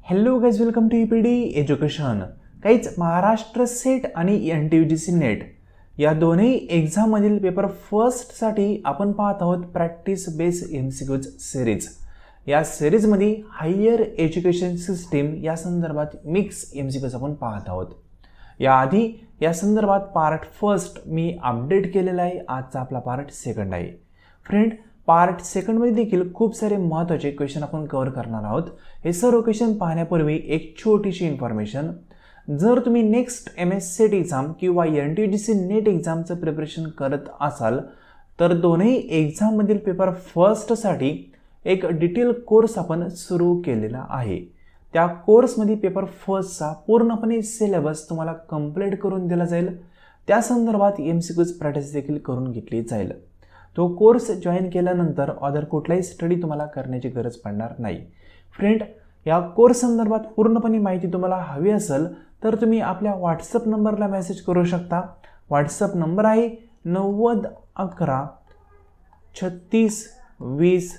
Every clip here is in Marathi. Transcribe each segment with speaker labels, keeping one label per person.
Speaker 1: Hello guys, welcome to EPD education. काहीच महाराष्ट्र सेट आणि NTUGC नेट या दोन्ही एक्झाममधील पेपर फर्स्टसाठी आपण पाहत आहोत प्रॅक्टिस बेस MCQज सिरीज. या सिरीजमध्ये हायर एज्युकेशन सिस्टीम या संदर्भात मिक्स MCQज आपण पाहत आहोत. याआधी या संदर्भात पार्ट फर्स्ट मी अपडेट केलेला आहे. आजचा आपला पार्ट सेकंड आहे. फ्रेंड, पार्ट सेकंडमध्ये देखील खूप सारे महत्त्वाचे क्वेश्चन आपण कव्हर करणार आहोत. हे सर्व क्वेश्चन पाहण्यापूर्वी एक छोटीशी इन्फॉर्मेशन. जर तुम्ही नेक्स्ट MS-CET एक्झाम किंवा NTUGC नेट एक्झामचं प्रिपरेशन करत असाल तर दोन्ही एक्झाममधील पेपर फर्स्टसाठी एक डिटेल कोर्स आपण सुरू केलेला आहे. त्या कोर्समध्ये पेपर फर्स्टचा पूर्णपणे सिलेबस तुम्हाला कंप्लीट करून दिला जाईल. त्या संदर्भात MCQज प्रॅक्टिस देखील करून घेतली जाईल. तो कोर्स जॉईन केल्यानंतर अदर कुठलाही स्टडी तुम्हाला करण्याची गरज पडणार नाही. फ्रेंड, या कोर्स संदर्भात पूर्णपणे माहिती तुम्हाला हवी असेल तर तुम्ही आपल्या व्हॉट्सअप नंबरला मेसेज करू शकता. व्हॉट्सअप नंबर आहे 9011 36 20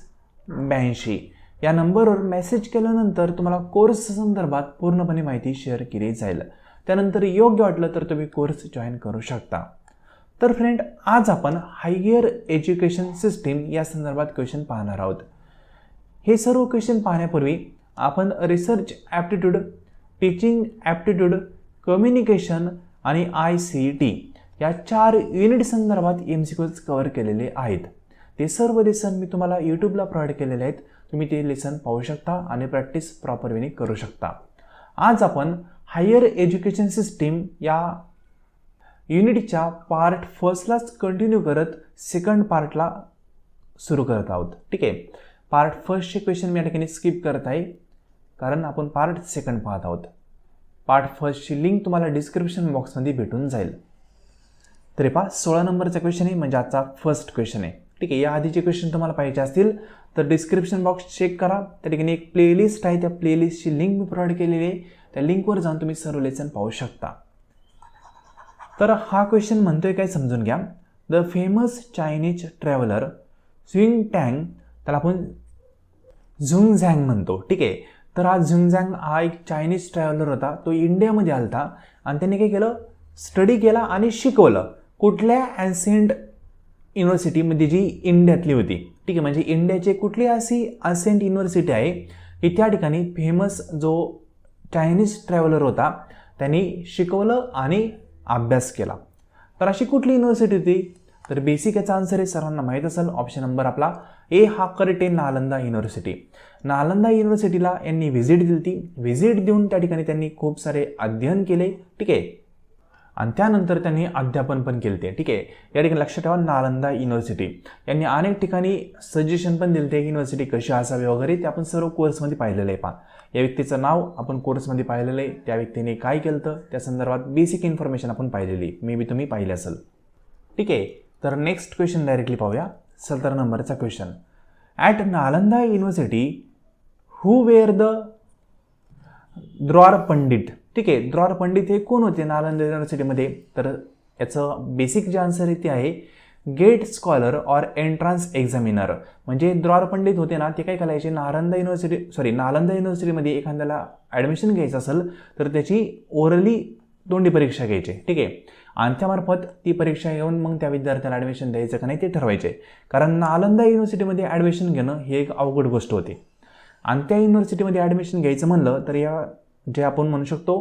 Speaker 1: 82. या नंबरवर मेसेज केल्यानंतर तुम्हाला कोर्स संदर्भात पूर्णपणे माहिती शेअर केली जाईल. त्यानंतर योग्य वाटलं तर तुम्ही कोर्स जॉईन करू शकता. तर फ्रेंड, आज आपण हायर एज्युकेशन सिस्टीम या संदर्भात क्वेश्चन पाहणार आहोत. हे सर्व क्वेश्चन पाहण्यापूर्वी आपण research aptitude, teaching aptitude, communication आणि ICT या 4 युनिट संदर्भात MCQज कव्हर केलेले आहेत. ते सर्व लेसन मी तुम्हाला यूट्यूबला प्रोव्हाइड केलेले आहेत. तुम्ही ते लेसन पाहू शकता आणि प्रॅक्टिस प्रॉपर वेने करू शकता. आज आपण हायर एज्युकेशन सिस्टीम या युनिटच्या पार्ट फर्स्टलाच कंटिन्यू करत सेकंड पार्टला सुरू करत आहोत. ठीक आहे. पार्ट फर्स्टचे क्वेश्चन मी या ठिकाणी स्किप करत आहे कारण आपण पार्ट सेकंड पाहत आहोत. पार्ट फर्स्टची लिंक तुम्हाला डिस्क्रिप्शन बॉक्समध्ये भेटून जाईल. तरी पहा, 16 नंबरचा क्वेश्चन आहे, म्हणजे आजचा फर्स्ट क्वेश्चन आहे. ठीक आहे. या आधीचे क्वेश्चन तुम्हाला पाहिजे असतील तर डिस्क्रिप्शन बॉक्स चेक करा. त्या ठिकाणी एक प्लेलिस्ट आहे. त्या प्लेलिस्टची लिंक मी प्रोव्हाइड केलेली आहे. त्या लिंकवर जाऊन तुम्ही सर्व लेसन पाहू शकता. तर हा क्वेश्चन म्हणतोय काय समजून घ्या. द फेमस चायनीज ट्रॅव्हलर झुंग टँग, त्याला आपण झुंगझँग म्हणतो. ठीक आहे. तर हा झुंगझँग हा एक चायनीज ट्रॅव्हलर होता. तो इंडियामध्ये आला होता आणि त्याने काय केलं, स्टडी केला आणि शिकवलं. कुठल्या ॲन्सेंट युनिव्हर्सिटीमध्ये जी इंडियातली होती. ठीक आहे. म्हणजे इंडियाची कुठली अशी ॲन्सेंट युनिव्हर्सिटी आहे की त्या ठिकाणी फेमस जो चायनीज ट्रॅव्हलर होता त्यांनी शिकवलं आणि अभ्यास केला. तर अशी कुठली युनिव्हर्सिटी होती? तर बेसिक याचा आन्सर आहे, सर्वांना माहीत असेल. ऑप्शन नंबर आपला ए हा करेक्ट आहे, नालंदा युनिव्हर्सिटी. नालंदा युनिव्हर्सिटीला यांनी व्हिजिट दिली होती. व्हिजिट देऊन त्या ठिकाणी त्यांनी खूप सारे अध्ययन केले. ठीक आहे. आणि त्यानंतर त्यांनी अध्यापन पण केले ते. ठीक आहे. या ठिकाणी लक्षात ठेवा, नालंदा युनिव्हर्सिटी. यांनी अनेक ठिकाणी सजेशन पण दिले ते, युनिव्हर्सिटी कशी असावी वगैरे. ते आपण सर्व कोर्समध्ये पाहिलेलं आहे. पहा, या व्यक्तीचं नाव आपण कोर्समध्ये पाहिलेलं आहे. त्या व्यक्तीने काय केलं तर त्या संदर्भात बेसिक इन्फॉर्मेशन आपण पाहिलेली, मे बी तुम्ही पाहिले असेल. ठीक आहे. तर नेक्स्ट क्वेश्चन डायरेक्टली पाहूया. 17 नंबरचा question. At Nalanda university who were the द्वार पंडित. ठीक आहे. द्वार पंडित हे कोण होते नालंदा युनिव्हर्सिटीमध्ये? तर याचं बेसिक जे आन्सर आहे ते आहे gate scholar or entrance examiner. म्हणजे द्वार पंडित होते ना, ते काय करायचे, नालंदा युनिव्हर्सिटीमध्ये एखाद्याला ॲडमिशन घ्यायचं असेल तर त्याची ओरली तोंडी परीक्षा घ्यायची. ठीक आहे. आणि त्यामार्फत ती परीक्षा घेऊन मग त्या विद्यार्थ्याला ॲडमिशन द्यायचं का नाही ते ठरवायचे. कारण नालंदा युनिव्हर्सिटीमध्ये ॲडमिशन घेणं ही एक अवघड गोष्ट होती. आणि त्या युनिव्हर्सिटीमध्ये ॲडमिशन घ्यायचं म्हणलं तर या जे आपण म्हणू शकतो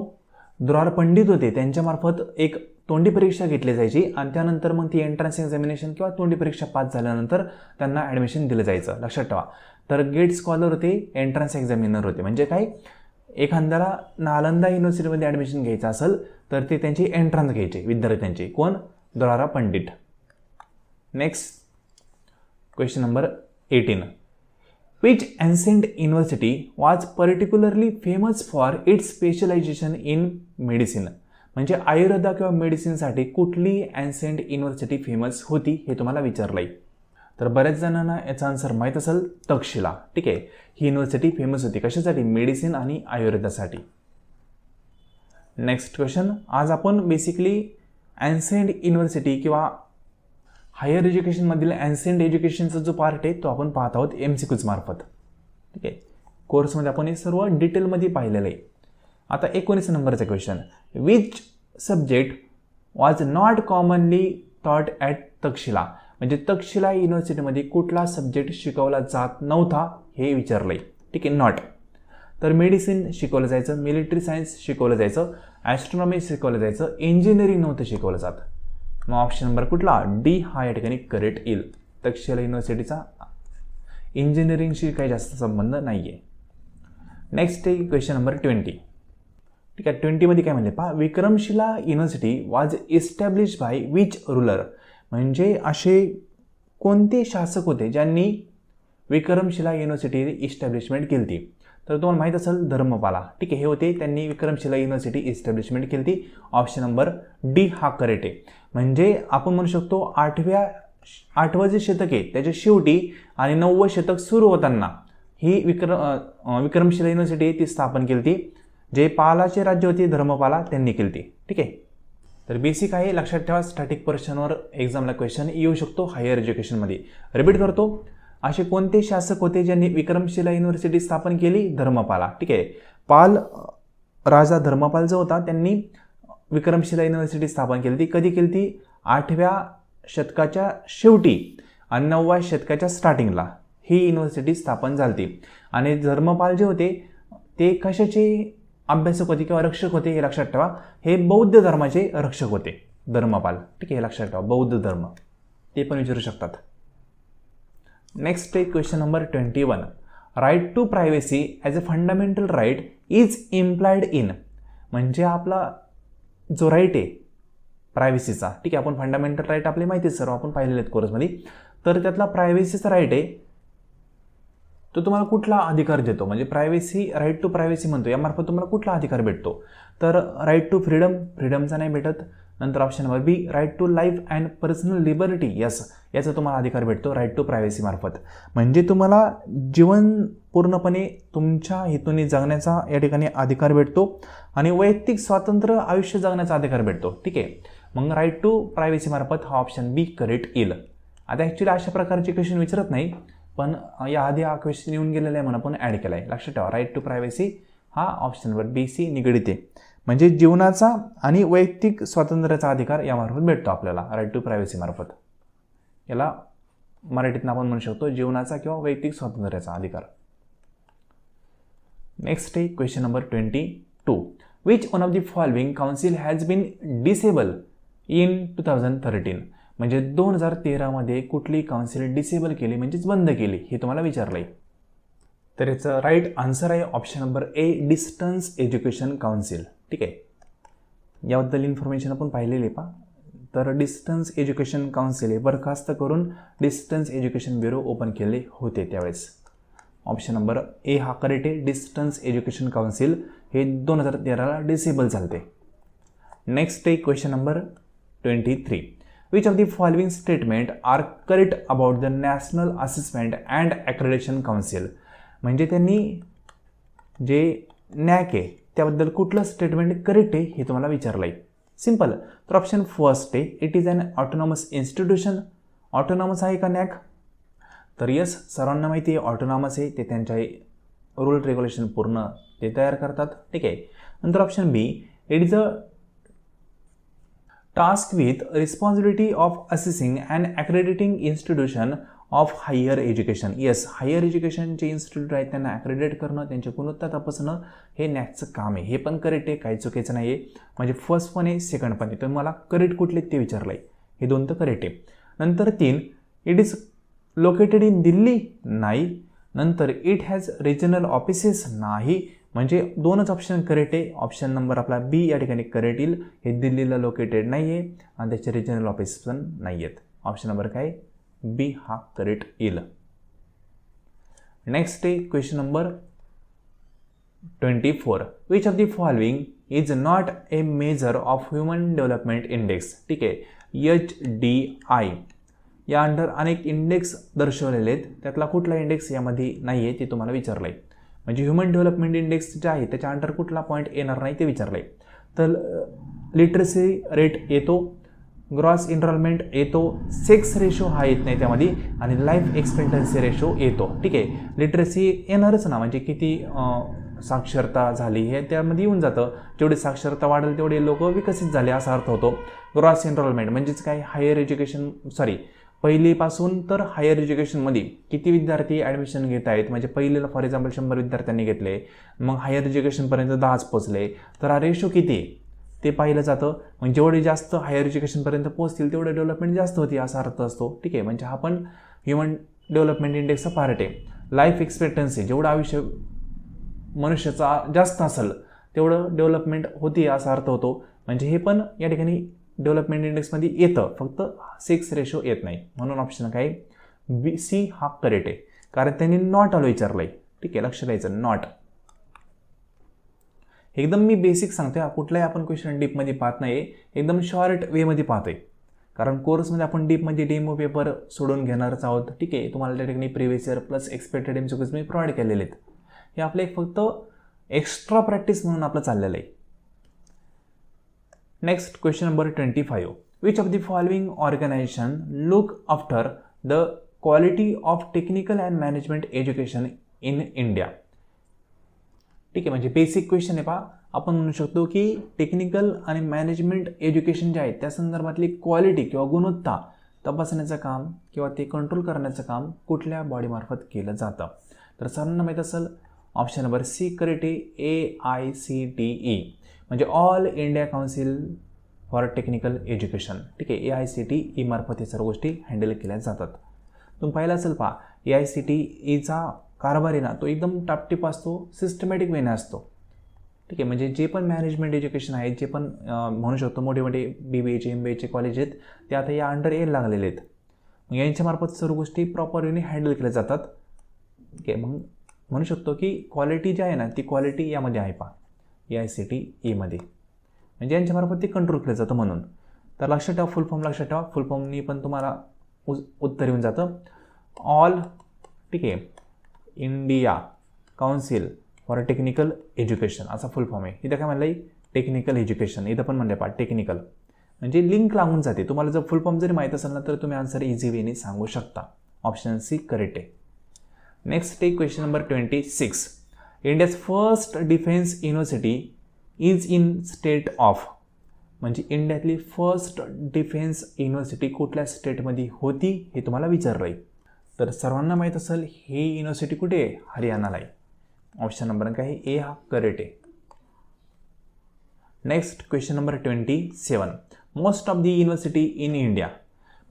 Speaker 1: द्वार पंडित होते त्यांच्यामार्फत एक तोंडी परीक्षा घेतली जायची आणि त्यानंतर मग ती एंट्रन्स एक्झामिनेशन किंवा तोंडी परीक्षा पास झाल्यानंतर त्यांना ॲडमिशन दिलं जायचं. लक्षात ठेवा. तर गेट स्कॉलर होते, एंट्रन्स एक्झामिनर होते. म्हणजे काय, एखाद्याला नालंदा युनिव्हर्सिटीमध्ये ॲडमिशन घ्यायचं असेल तर ते त्यांची एंट्रन्स घ्यायचे विद्यार्थ्यांची. कोण? द्वार Pandit. Next question number 18. Which ancient university was particularly famous for its specialization in medicine? म्हणजे आयुर्वेदा किंवा मेडिसिनसाठी कुठली ॲन्सेंट युनिव्हर्सिटी फेमस होती हे तुम्हाला विचारलं आहे. तर बऱ्याच जणांना याचा आन्सर माहीत असेल, तक्षशिला. ठीक आहे. ही युनिव्हर्सिटी फेमस होती कशासाठी? मेडिसिन आणि आयुर्वेदासाठी. Next question. आज आपण बेसिकली ॲन्सेंट युनिव्हर्सिटी किंवा हायर एज्युकेशनमधील ॲन्सेंट एज्युकेशनचा जो पार्ट आहे तो आपण पाहत आहोत MCQज मार्फत. ठीक आहे. कोर्समध्ये आपण हे सर्व डिटेलमध्ये पाहिलेलं आहे. आता 19 नंबरचा question, which subject was not commonly टॉट ॲट तक्षशिला, म्हणजे तक्षशिला युनिव्हर्सिटीमध्ये कुठला सब्जेक्ट शिकवला जात नव्हता हे विचारलं आहे. ठीक आहे, नॉट. तर मेडिसिन शिकवलं जायचं, मिलिटरी सायन्स शिकवलं जायचं, ॲस्ट्रॉनॉमी शिकवलं जायचं, इंजिनिअरिंग नव्हतं शिकवलं जात. मग ऑप्शन नंबर कुठला, डी हा या ठिकाणी करेक्ट येईल. तक्षशिला युनिव्हर्सिटीचा इंजिनिअरिंगशी काही जास्त संबंध नाही आहे. नेक्स्ट आहे क्वेश्चन नंबर 20. ठीक आहे, 20मध्ये काय म्हणले पहा, Vikramshila university was establish by which ruler, म्हणजे असे कोणते शासक होते ज्यांनी विक्रमशिला युनिव्हर्सिटी इस्टॅब्लिशमेंट केली ती. तर तुम्हाला माहीत असेल धर्मपाला. ठीक आहे, हे होते त्यांनी विक्रमशिला युनिव्हर्सिटी इस्टॅब्लिशमेंट केली ती. ऑप्शन नंबर डी हा करेक्ट आहे. म्हणजे आपण म्हणू शकतो 8वं जे शतक आहे त्याच्या शेवटी आणि 9वं शतक सुरू होताना ही विक्रमशिला युनिव्हर्सिटी ती स्थापन केली ती. जे पालाचे राज्य होते धर्मपाला त्यांनी केली ती. ठीक आहे, तर बेसिक आहे, लक्षात ठेवा. स्टॅटिक पर्शनवर एक्झामला क्वेश्चन येऊ शकतो हायर एज्युकेशनमध्ये. रिपीट करतो, असे कोणते शासक होते ज्यांनी विक्रमशिला युनिव्हर्सिटी स्थापन केली, धर्मपाला. ठीक आहे, पाल राजा धर्मपाल जो होता त्यांनी विक्रमशिला युनिव्हर्सिटी स्थापन केली ती. कधी केली ती, 8व्या शतकाच्या शेवटी आणि 9व्या शतकाच्या स्टार्टिंगला ही युनिव्हर्सिटी स्थापन झाली. आणि धर्मपाल जे होते ते कशाचे अभ्यासक होते किंवा रक्षक होते हे लक्षात ठेवा. हे बौद्ध धर्माचे रक्षक होते धर्मपाल. ठीक आहे, हे लक्षात ठेवा, बौद्ध धर्म. ते पण विचारू शकतात. नेक्स्ट आहे question number 21. Right to privacy as a fundamental right is implied in, म्हणजे आपला जो राईट आहे प्रायव्हसीचा. ठीक आहे, आपण फंडामेंटल राईट आपले माहिती सर्व आपण पाहिलेले आहेत कोर्समध्ये. तर त्यातला प्रायव्हसीचा राईट आहे तो तुम्हाला कुठला अधिकार देतो, म्हणजे प्रायव्हसी, राईट टू प्रायव्हसी म्हणतो, यामार्फत तुम्हाला कुठला अधिकार भेटतो. तर राईट टू फ्रीडम, फ्रीडमचा नाही भेटत. नंतर option number B, right to life and personal liberty, yes, याचा तुम्हाला अधिकार भेटतो राईट टू प्रायव्हसी मार्फत. म्हणजे तुम्हाला जीवन पूर्णपणे तुमच्या हेतूने जगण्याचा या ठिकाणी अधिकार भेटतो आणि वैयक्तिक स्वातंत्र्य आयुष्य जगण्याचा अधिकार भेटतो. ठीक आहे, मग राईट टू प्रायव्हसी मार्फत हा ऑप्शन बी करेक्ट येईल. आता ॲक्च्युली अशा प्रकारचे क्वेश्चन विचारत नाही, पण याआधी हा क्वेश्चन येऊन गेलेला आहे म्हणून आपण ॲड केला आहे. लक्षात ठेवा, राईट टू प्रायव्हसी हा ऑप्शन नंबर बी सी निगडित आहे. म्हणजे जीवनाचा आणि वैयक्तिक स्वातंत्र्याचा अधिकार यामार्फत भेटतो आपल्याला राईट टू प्रायव्हसी मार्फत. याला मराठीतून आपण म्हणू शकतो जीवनाचा किंवा वैयक्तिक स्वातंत्र्याचा अधिकार. नेक्स्ट आहे question number 22. Which one of the following council has been disable in 2013, म्हणजे 2013मध्ये कुठली काउन्सिल डिसेबल केली म्हणजेच बंद केली हे तुम्हाला विचारलं आहे. तर याचं राईट आन्सर आहे option number A, distance education council. ठीक आहे, याबद्दल इन्फॉर्मेशन आपण पाहिलेली आहे पहा. तर डिस्टन्स एज्युकेशन काउन्सिल हे बरखास्त करून डिस्टन्स एज्युकेशन ब्युरो ओपन केले होते त्यावेळेस. ऑप्शन नंबर ए हा करेक्ट आहे. डिस्टन्स एज्युकेशन काउन्सिल हे 2013ला डिसेबल झाले. नेक्स्ट आहे question number 23. Which of the following statement are correct about the national assessment and accreditation council, म्हणजे त्यांनी जे नॅक आहे त्याबद्दल कुठलं स्टेटमेंट करेक्ट आहे हे तुम्हाला विचारलं आहे. सिम्पल. तर ऑप्शन फर्स्ट आहे, it is an autonomous institution. Autonomous आहे का नॅक? तर यस, सर्वांना माहिती आहे ऑटोनॉमस आहे, ते त्यांच्या रूल रेग्युलेशन पूर्ण ते तयार करतात. ठीक आहे. नंतर option B, it is a task with responsibility of assessing and accrediting institution of higher education. Yes, higher एज्युकेशनचे इन्स्टिट्यूट आहेत त्यांना ॲक्रेडिट करणं, त्यांची गुणवत्ता तपासणं हे नॅकचं काम आहे. हे पण करेक्ट आहे, काही चुकीचं नाही आहे. म्हणजे फर्स्ट पण आहे, सेकंड पण आहे. तर मला करेक्ट कुठले ते विचारलं आहे, हे दोन तर करेक्ट आहे. नंतर 3, it is located in Delhi, नाही. नंतर इट हॅज रिजनल ऑफिसेस, नाही. म्हणजे 2च ऑप्शन करेक्ट आहे. ऑप्शन नंबर आपला बी या ठिकाणी करेक्ट येईल. हे दिल्लीला लोकेटेड नाही आहे आणि त्याचे रिजनल ऑफिस पण नाही आहेत. ऑप्शन नंबर काय, बी हा करेक्ट येईल. नेक्स्ट आहे question number 24. Which of the following is not a measure of human development index. ठीक आहे, HDI या अंडर अनेक इंडेक्स दर्शवलेले आहेत, त्यातला कुठला इंडेक्स यामध्ये नाही आहे ते तुम्हाला विचारलं आहे. म्हणजे ह्युमन डेव्हलपमेंट इंडेक्स जे आहे त्याच्या अंडर कुठला पॉईंट येणार नाही ते विचारलं आहे. तर लिटरसी रेट येतो, ग्रॉस एनरोलमेंट येतो, सेक्स रेशो हा येत नाही त्यामध्ये, आणि लाईफ एक्सपेक्टन्सी रेशो येतो. ठीक आहे, लिटरसी येणारच ना, म्हणजे किती साक्षरता झाली हे त्यामध्ये येऊन जातं. जेवढी साक्षरता वाढेल तेवढे लोक विकसित झाले असा अर्थ होतो. ग्रॉस एनरोलमेंट म्हणजेच काय, हायर एज्युकेशन पहिलीपासून तर हायर एज्युकेशनमध्ये किती विद्यार्थी ॲडमिशन घेत आहेत, म्हणजे पहिलीला फॉर एक्झाम्पल 100 विद्यार्थ्यांनी घेतले, मग हायर एज्युकेशनपर्यंत 10च पोचले, तर हा रेशो किती आहे ते पाहिलं जातं. मग जेवढे जास्त हायर एज्युकेशनपर्यंत पोहोचतील तेवढे डेव्हलपमेंट जास्त होती असा अर्थ असतो. ठीक आहे, म्हणजे हा पण ह्युमन डेव्हलपमेंट इंडेक्सचा पार्ट आहे. लाईफ एक्सपेक्टन्सी, जेवढं आयुष्य मनुष्याचा जास्त असेल तेवढं डेव्हलपमेंट होती असा अर्थ होतो. म्हणजे हे पण या ठिकाणी डेव्हलपमेंट इंडेक्समध्ये येतं, फक्त सेक्स रेशो येत नाही. म्हणून ऑप्शन काय, सी हा करेक्ट आहे, कारण त्यांनी नॉट आलो विचारलं आहे. ठीक आहे, लक्ष द्यायचं, नॉट. एकदम मी बेसिक सांगतोय, कुठलाही आपण क्वेश्चन डीपमध्ये पाहत नाही, एकदम शॉर्ट वेमध्ये पाहतोय, कारण कोर्समध्ये आपण डीपमध्ये डेमो पेपर सोडून घेणारच आहोत. ठीक आहे, तुम्हाला त्या ठिकाणी previous year plus expected MCQs मी प्रोव्हाइड केलेले आहेत. हे आपलं एक फक्त एक्स्ट्रा प्रॅक्टिस म्हणून आपलं चाललेलं आहे. Next question number 25. Which of the following organisation look after the quality of technical and management education in India? ठीक आहे, म्हणजे बेसिक क्वेश्चन आहे पहा. आपण म्हणू शकतो की टेक्निकल आणि मॅनेजमेंट एज्युकेशन जे आहे त्या संदर्भातली क्वालिटी किंवा गुणवत्ता तपासण्याचं काम किंवा ते कंट्रोल करण्याचं काम कुठल्या बॉडीमार्फत केलं जातं? तर सर्वांना माहीत असेल, ऑप्शन नंबर सी करेक्ट आहे, AICTE, म्हणजे all India council for technical education. ठीक आहे, AICTE मार्फत हे सर्व गोष्टी हँडल केल्या जातात. तुम्ही पाहिलं असेल पहा, AICTEचा कारभार आहे ना, तो एकदम टापटीप असतो, सिस्टमॅटिक वेने असतो. ठीक आहे, म्हणजे जे पण मॅनेजमेंट एज्युकेशन आहेत, जे पण म्हणू शकतो मोठे मोठे BBAचे MBAचे कॉलेज आहेत, ते आता या अंडर यायला लागलेले आहेत. मग यांच्यामार्फत सर्व गोष्टी प्रॉपर वेने हँडल केल्या जातात. ठीक आहे, मग म्हणू शकतो की क्वालिटी जी आहे ना, ती क्वालिटी यामध्ये आहे पहा, AICTEमध्ये, म्हणजे यांच्यामार्फत ते कंट्रोल केलं जातं म्हणून. तर लक्षात ठेवा, फुल फॉर्म लक्षात ठेवा, फुल फॉर्मनी पण तुम्हाला उत्तर येऊन जातं. ऑल, ठीक आहे, India council for technical education असा फुल फॉर्म आहे. इथं काय म्हणलं आहे, टेक्निकल एज्युकेशन, इथं पण म्हणलं पहा टेक्निकल, म्हणजे लिंक लागून जाते. तुम्हाला जर फुल फॉर्म जरी माहीत असेल ना, तर तुम्ही आन्सर इझी वेने सांगू शकता. ऑप्शन सी करेक्ट आहे. नेक्स्ट आहे question number 26. India's first defence university is in state of, म्हणजे इंडियातली फर्स्ट डिफेन्स युनिव्हर्सिटी कुठल्या स्टेटमध्ये होती हे तुम्हाला विचारलं आहे. तर सर्वांना माहीत असेल ही युनिव्हर्सिटी कुठे आहे, हरियाणाला आहे. ऑप्शन नंबर काय आहे, ए हा करेक्ट आहे. Next question number 27. Most of the university in India,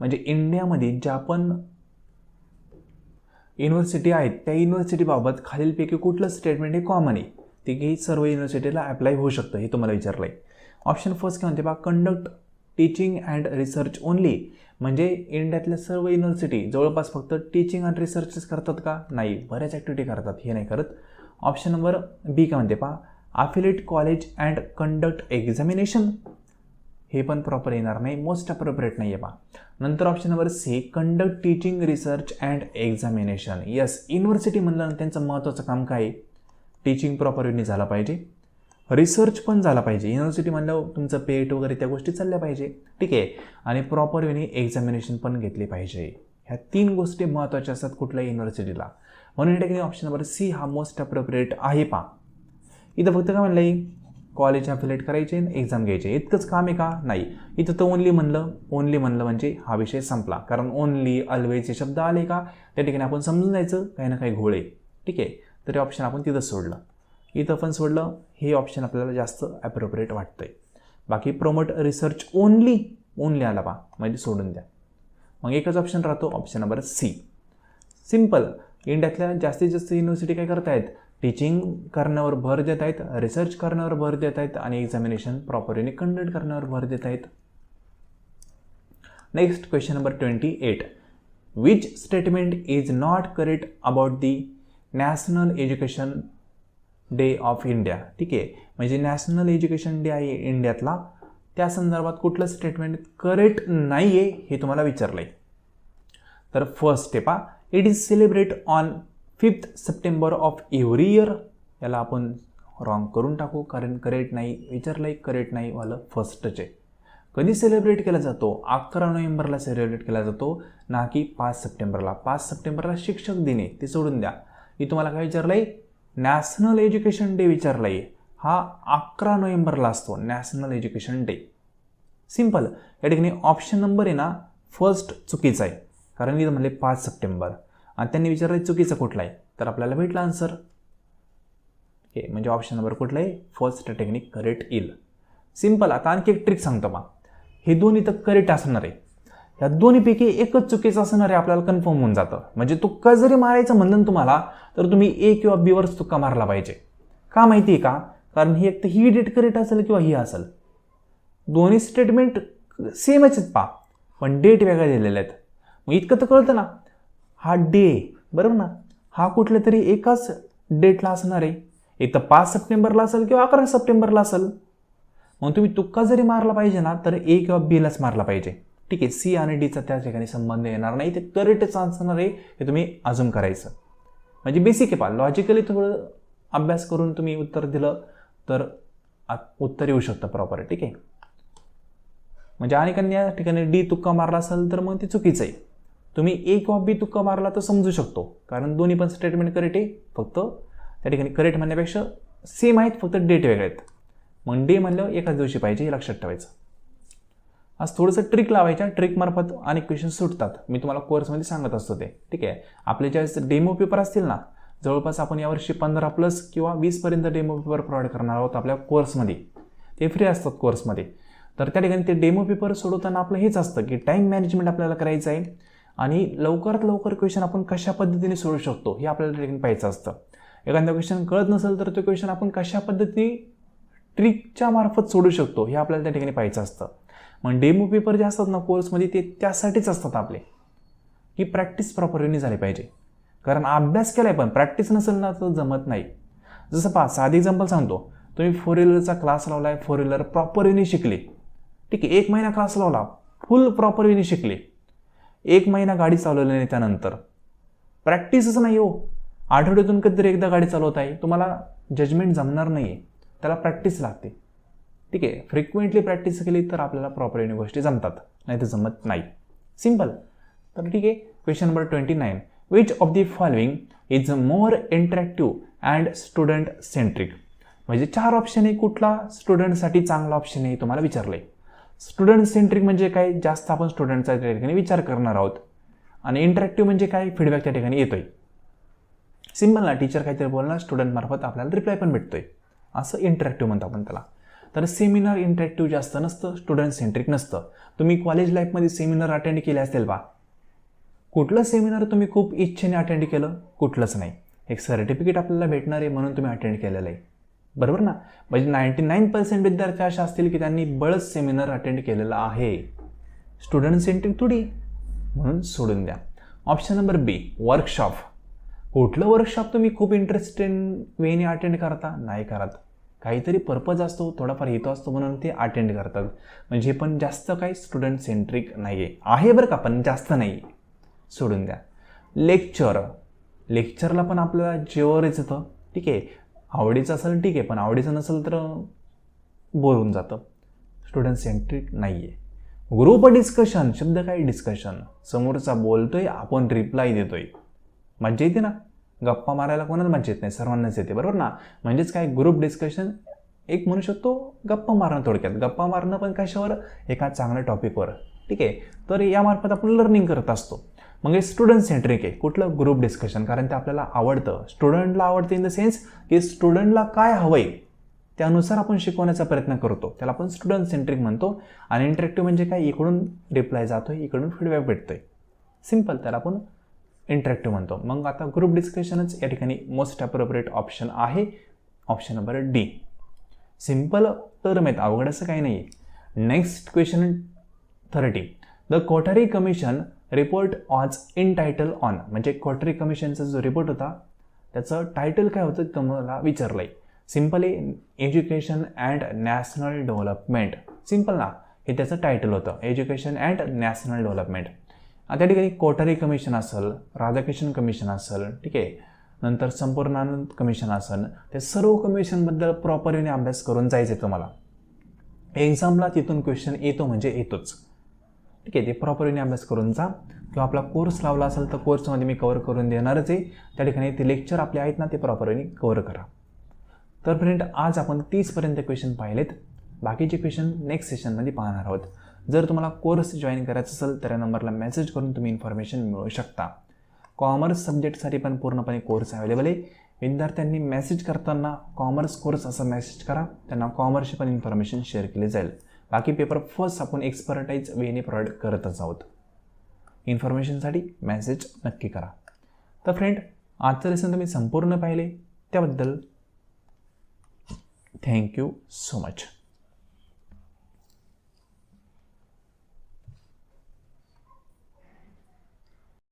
Speaker 1: म्हणजे इंडियामध्ये ज्या पण युनिव्हर्सिटी आहेत त्या युनिव्हर्सिटीबाबत खालीलपैकी कुठलं स्टेटमेंट हे कॉमन आहे, ते की सर्व युनिव्हर्सिटीला अप्लाय होऊ शकतं हे तुम्हाला विचारलं आहे. ऑप्शन फर्स्ट काय म्हणते बा, conduct teaching and research only, म्हणजे इंडियातल्या सर्व युनिव्हर्सिटी जवळपास फक्त टीचिंग अँड रिसर्चच करतात का? नाही, बऱ्याच ॲक्टिव्हिटी करतात, हे नाही करत. ऑप्शन नंबर बी काय म्हणते पहा, affiliate college and conduct examination, हे पण प्रॉपर येणार नाही, मोस्ट अप्रोप्रिएट नाही आहे पहा. नंतर option number C, conduct teaching research and examination. Yes, university म्हणलं त्यांचं महत्त्वाचं काम काय आहे, टीचिंग प्रॉपर वेने झाला पाहिजे, रिसर्च पण झाला पाहिजे. युनिव्हर्सिटी म्हणलं तुमचं पेट वगैरे त्या गोष्टी चालल्या पाहिजे. ठीक आहे, आणि प्रॉपर वेने एक्झामिनेशन पण घेतली पाहिजे. ह्या 3 गोष्टी महत्त्वाच्या असतात कुठल्याही युनिव्हर्सिटीला. म्हणून या ठिकाणी ऑप्शन नंबर सी हा मोस्ट अप्रोप्रिएट आहे पहा. इथं फक्त काय म्हणलं आहे, कॉलेज अफिलेट करायचे, एक्झाम घ्यायचे, इतकंच काम आहे का? नाही, इथं तर ओनली म्हणलं म्हणजे हा विषय संपला. कारण ओनली, ऑलवेज हे शब्द आले का त्या ठिकाणी आपण समजून जायचं काही ना काही घोळ आहे. ठीक आहे, तर हे ऑप्शन आपण तिथंच सोडलं, इथं पण सोडलं. हे ऑप्शन आपल्याला जास्त ॲप्रोप्रिएट वाटतंय. बाकी प्रमोट रिसर्च ओनली आला पहा, म्हणजे सोडून द्या. मग एकच ऑप्शन राहतो, ऑप्शन नंबर सी. सिम्पल. इंडियातल्या जास्तीत जास्त युनिव्हर्सिटी काय करतायत, टीचिंग करण्यावर भर देत आहेत, रिसर्च करण्यावर भर देत आहेत आणि एक्झामिनेशन प्रॉपरली कंडक्ट करण्यावर भर देत आहेत. Next question number 28. Which statement is not correct about the national education day of India? ठीक आहे, म्हणजे नॅशनल एज्युकेशन डे आहे इंडियातला, त्या संदर्भात कुठलं स्टेटमेंट करेक्ट नाही आहे हे तुम्हाला विचारलं आहे. तर first step, it is celebrate on 5th September of every year. याला आपण रॉंग करून टाकू, कारण करेक्ट नाही विचारलं आहे, करेक्ट नाही वालं फर्स्टच आहे. कधी सेलिब्रेट केला जातो? 11 नोव्हेंबरला सेलिब्रेट केला जातो, ना की 5 सप्टेंबरला. 5 सप्टेंबरला शिक्षक दिन आहे, ते सोडून द्या. मी तुम्हाला काय विचारलं आहे? नॅशनल एज्युकेशन डे विचारला आहे. हा 11 नोव्हेंबरला असतो, नॅशनल एज्युकेशन डे. सिम्पल. या ठिकाणी ऑप्शन नंबर आहे ना फर्स्ट चुकीचा आहे, कारण इथं म्हणले 5 सप्टेंबर आणि त्यांनी विचारलं चुकीचा कुठला आहे, तर आपल्याला भेटला आन्सर. हे म्हणजे ऑप्शन नंबर कुठला आहे? फर्स्ट टेक्निक करेक्ट येईल. सिम्पल. आता आणखी एक ट्रिक सांगतो बा. हे दोन्ही तर करेक्ट असणार आहे, या दोन्हीपैकी एकच चुकीचं असणार आहे, आपल्याला कन्फर्म होऊन जातं. म्हणजे तुक्का जरी मारायचं म्हणलं ना तुम्हाला, तर तुम्ही ए किंवा बीवरच तुक्का मारला पाहिजे. का माहिती आहे का? कारण ही एक तर ही डेट करेक्ट असेल किंवा ही असेल. दोन्ही स्टेटमेंट सेमच आहेत पा, पण डेट वेगळ्या दिलेल्या आहेत. मग इतकं तर कळतं ना, हा डे बरोबर ना, हा कुठल्या तरी एकाच डेटला असणार आहे. एक तर 5 सप्टेंबरला असेल किंवा 11 सप्टेंबरला असेल. मग तुम्ही तुक्का जरी मारला पाहिजे ना, तर ए किंवा बीलाच मारला पाहिजे. ठीक आहे. सी आणि डीचा त्या ठिकाणी संबंध येणार नाही, ते करेक्टच असणार आहे, हे तुम्ही अजून करायचं. म्हणजे बेसिक आहे पा, लॉजिकली थोडं अभ्यास करून तुम्ही उत्तर दिलं तर उत्तर येऊ शकतं प्रॉपर. ठीक आहे. म्हणजे अनेकांनी या ठिकाणी डी तुक्का मारला असेल तर मग ते चुकीचं आहे. तुम्ही ए किंवा बी तुक्का मारला तर समजू शकतो, कारण दोन्ही पण स्टेटमेंट करेक्ट आहे. फक्त त्या ठिकाणी करेक्ट म्हणण्यापेक्षा सेम आहेत, फक्त डेट वेगळे आहेत. मग डे म्हणलं एकाच दिवशी पाहिजे, हे लक्षात ठेवायचं. आज थोडंसं ट्रिक लावायच्या, ट्रिकमार्फत अनेक क्वेश्चन सुटतात. मी तुम्हाला कोर्समध्ये सांगत असतो ते. ठीक आहे. आपले ज्यावेळेस डेमो पेपर असतील ना, जवळपास आपण यावर्षी 15+ किंवा 20पर्यंत डेमो पेपर प्रोव्हाइड करणार आहोत आपल्या कोर्समध्ये. ते फ्री असतात कोर्समध्ये. तर त्या ठिकाणी ते डेमो पेपर सोडवताना आपलं हेच असतं की टाईम मॅनेजमेंट आपल्याला करायचं आहे आणि लवकरात लवकर क्वेश्चन आपण कशा पद्धतीने सोडवू शकतो हे आपल्याला ठिकाणी पाहायचं असतं. एखादा क्वेश्चन कळत नसेल तर तो क्वेश्चन आपण कशा पद्धतीने ट्रिकच्या मार्फत सोडू शकतो हे आपल्याला त्या ठिकाणी पाहायचं असतं. मग डेमो पेपर जे असतात ना कोर्समध्ये, ते त्यासाठीच असतात आपले, की प्रॅक्टिस प्रॉपरली झाली पाहिजे. कारण अभ्यास केलाय पण प्रॅक्टिस नसेल ना तर जमत नाही. जसं पहा, साधी एक्झाम्पल सांगतो. तुम्ही 4 व्हीलरचा क्लास लावलाय, 4 व्हीलर प्रॉपर वेने शिकले. ठीक आहे. 1 महिना क्लास लावला, फुल प्रॉपर वेने शिकले. 1 महिना गाडी चालवली नाही, त्यानंतर प्रॅक्टिसच नाही हो. आठवड्यातून कधीतरी एकदा गाडी चालवत आहे, तुम्हाला जजमेंट जमणार नाही आहे, त्याला प्रॅक्टिस लागते. ठीक आहे. फ्रिक्वेंटली प्रॅक्टिस केली तर आपल्याला प्रॉपर वेने गोष्टी जमतात, नाही तर जमत नाही. सिम्पल. तर ठीक आहे. Question number 29. Which of the following is more interactive and student centric? म्हणजे 4 ऑप्शन आहे, कुठला स्टुडंटसाठी चांगला ऑप्शन आहे तुम्हाला विचारलंय. स्टुडंट सेंट्रिक म्हणजे काय? जास्त आपण स्टुडंटचा त्या ठिकाणी विचार करणार आहोत. आणि इंटरॅक्टिव्ह म्हणजे काय? फीडबॅक त्या ठिकाणी येतोय. सिम्पल ना, टीचर काहीतरी बोलणार, स्टुडंट मार्फत आपल्याला रिप्लाय पण भेटतोय, असं इंटरॅक्टिव्ह म्हणतो आपण त्याला. तर सेमिनार इंटरॅक्टिव्ह जास्त नसतं, स्टुडंट सेंट्रिक नसतं. तुम्ही कॉलेज लाईफमध्ये सेमिनार अटेंड केले असतील बा. कुठलं सेमिनार तुम्ही खूप इच्छेने अटेंड केलं? कुठलंच नाही. एक सर्टिफिकेट आपल्याला भेटणार आहे म्हणून तुम्ही अटेंड केलेलं आहे, बरोबर ना. म्हणजे 99% विद्यार्थी अशा असतील की त्यांनी बळच सेमिनार अटेंड केलेला आहे. स्टुडंट सेंट्रिक थोडी, म्हणून सोडून द्या. ऑप्शन नंबर बी, वर्कशॉप. कुठलं वर्कशॉप तुम्ही खूप इंटरेस्टेड वेने अटेंड करता? नाही करत. काहीतरी पर्पज असतो, थोडाफार हेतू असतो म्हणून ते अटेंड करतात. म्हणजे पण जास्त काही स्टुडंट सेंट्रिक नाही आहे बरं का, पण जास्त नाही, सोडून द्या. लेक्चरला पण आपल्याला जेवरच येतं. ठीक आहे. आवडीचं असेल ठीक आहे, पण आवडीचं नसेल तर बोर होऊन जातं. स्टुडंट सेंट्रिक नाही आहे. Group discussion. शब्द काय? डिस्कशन. समोरचा बोलतोय, आपण रिप्लाय देतोय. मज्जा येते ना. गप्पा मारायला कोणाला मज्जा येत नाही? सर्वांनाच येते, बरोबर ना. म्हणजेच काय? ग्रुप डिस्कशन एक म्हणू शकतो गप्पा मारणं. थोडक्यात गप्पा मारणं, पण कशावर? एका चांगल्या टॉपिकवर. ठीक आहे. तर यामार्फत आपण लर्निंग करत असतो. मग हे स्टुडंट सेंट्रिक आहे. कुठलं? Group discussion. कारण ते आपल्याला आवडतं. स्टुडंटला आवडतं इन द सेन्स की स्टुडंटला काय हवंय त्यानुसार आपण शिकवण्याचा प्रयत्न करतो, त्याला आपण स्टुडंट सेंट्रिक म्हणतो. आणि इंटरॅक्टिव्ह म्हणजे काय? इकडून रिप्लाय जातोय, इकडून फीडबॅक भेटतोय. सिम्पल. त्याला आपण इंटरॅक्टिव्ह म्हणतो. मग आता ग्रुप डिस्कशनच या ठिकाणी मोस्ट अप्रोप्रिएट ऑप्शन आहे. Option number D. Simple term आहेत, अवघड असं काही नाही. Next question 30. The Kothari commission report was in title on. म्हणजे कोठारी कमिशनचा जो रिपोर्ट होता त्याचं टायटल काय होतं तुम्हाला विचारलं आहे. सिम्पल आहे, education and national development. Simple ना, हे त्याचं टायटल होतं, एज्युकेशन अँड नॅशनल डेव्हलपमेंट. त्या ठिकाणी कोठारी कमिशन असेल, राधाकृष्ण कमिशन असेल, ठीक आहे, नंतर संपूर्णानंद कमिशन असेल, त्या सर्व कमिशनबद्दल प्रॉपरली अभ्यास करून जायचं आहे तुम्हाला. एक्झामला तिथून क्वेश्चन येतो म्हणजे येतोच. ठीक आहे, ते प्रॉपरली अभ्यास करून जा. किंवा आपला कोर्स लावला असेल तर कोर्समध्ये मी कवर करून देणारच आहे. त्या ठिकाणी ते लेक्चर आपले आहेत ना, ते प्रॉपरली कवर करा. तर फ्रेंड, आज आपण 30पर्यंत क्वेश्चन पाहिलेत. बाकीचे क्वेश्चन नेक्स्ट सेशनमध्ये पाहणार आहोत. जर तुम्हाला कोर्स जॉईन करायचा असेल तर या नंबरला मेसेज करून तुम्ही इन्फॉर्मेशन मिळवू शकता. कॉमर्स सब्जेक्टसाठी पण पूर्णपणे कोर्स अवेलेबल आहे. विद्यार्थ्यांनी मेसेज करताना कॉमर्स कोर्स असं मेसेज करा, त्यांना कॉमर्सची पण इन्फॉर्मेशन शेअर केली जाईल. बाकी पेपर फर्स्ट आपण एक्सपर्टाईज वेने प्रोव्हाइड करतच आहोत. इन्फॉर्मेशनसाठी मेसेज नक्की करा. तर फ्रेंड, आजचं लेसन तुम्ही संपूर्ण पाहिले त्याबद्दल थँक्यू सो मच.